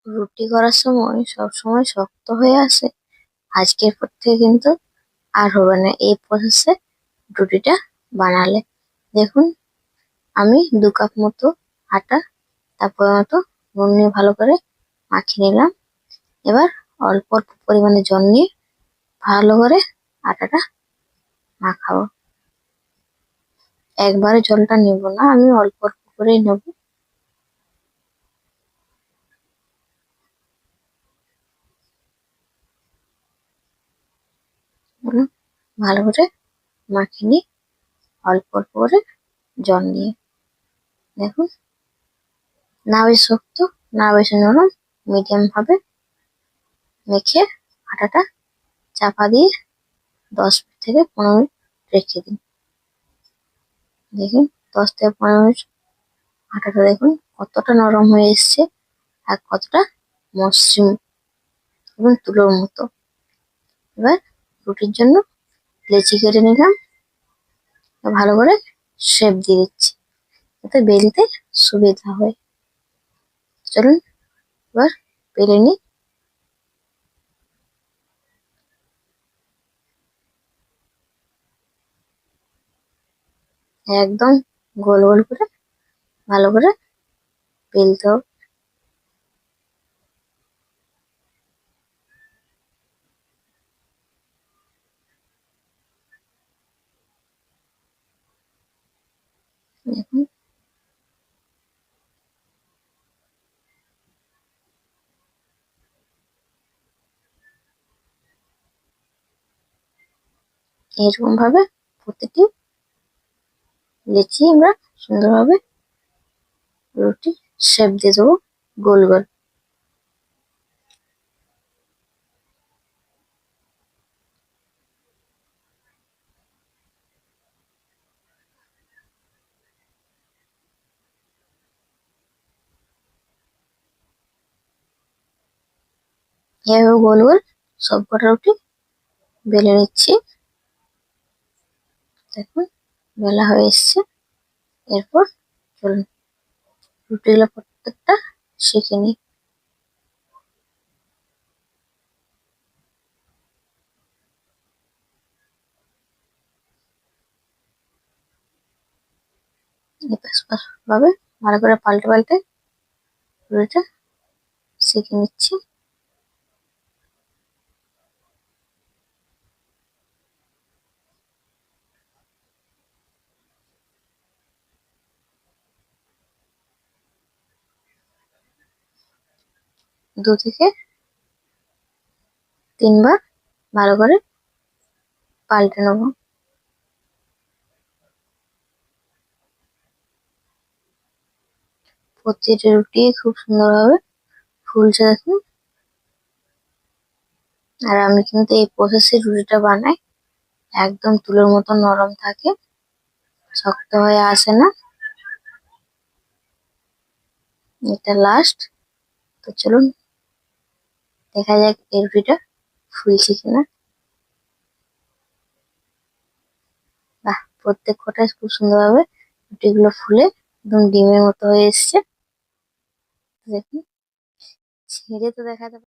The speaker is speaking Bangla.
রুটি করার সময় সব সময় শক্ত হয়ে আসে। আজকের পর থেকে কিন্তু আর হবে না এই প্রসেসে রুটিটা বানালে। দেখুন, আমি 2 কাপ মতো আটা, তারপর মতো নুন নিয়ে ভালো করে মাখিয়ে নিলাম। এবার অল্প অল্প পরিমাণে জল নিয়ে ভালো করে আটাটা মাখাবো। একবারে জলটা নেব না, আমি অল্প অল্প করেই নেব। ভালো করে মাখিয়ে নিই অল্প অল্প করে জল নিয়ে। দেখুন, না বেশি শক্ত না বেশি নরম, মিডিয়াম ভাবে মেখে আটাটা চাপা দিয়ে 10 থেকে 15 মিনিট রেখে দিন। দেখুন, 10 থেকে 15 মিনিট আটাটা দেখুন কতটা নরম হয়ে এসছে আর কতটা মসৃণ এবং তুলোর মতো। এবার রুটির জন্য লেচি কেটে নিলাম, ভালো করে শেপ দিয়ে দিচ্ছি যাতে বেলতে সুবিধা হয়। চলুন এবার বেলে নিই। একদম গোল গোল করে ভালো করে বেলতে হবে। দেখুন, এরকম ভাবে প্রতিটি লেচি আমরা সুন্দরভাবে রুটি শেপ দিয়ে দেবো গোল গোল। এভাবে গোল গোল সব কটা রুটি বেলে নিচ্ছি। দেখুন, বেলা হয়ে এসছে। এরপর চলুন রুটিগুলো প্রত্যেকটা সেঁকে নিই। এপাশ ওপাশ ভাবে ভালো করে পাল্টে পাল্টে রুটিটা সেঁকে নিচ্ছি। দু থেকে তিনবার ভালো করে পাল্টে নেবো। প্রতিটি রুটি খুব সুন্দরভাবে ফুলছে দেখুন। আর আমি কিন্তু এই প্রসেসে রুটিটা বানাই, একদম তুলোর মতো নরম থাকে, শক্ত হয়ে আসে না। এটা লাস্ট। তো চলুন দেখা যাক এই রুটিটা ফুলছে কিনা। বাহ, প্রত্যেক কটাই খুব সুন্দরভাবে রুটিগুলো ফুলে একদম ডিমের মতো হয়ে এসছে। দেখুন, ছেড়ে তো দেখাতে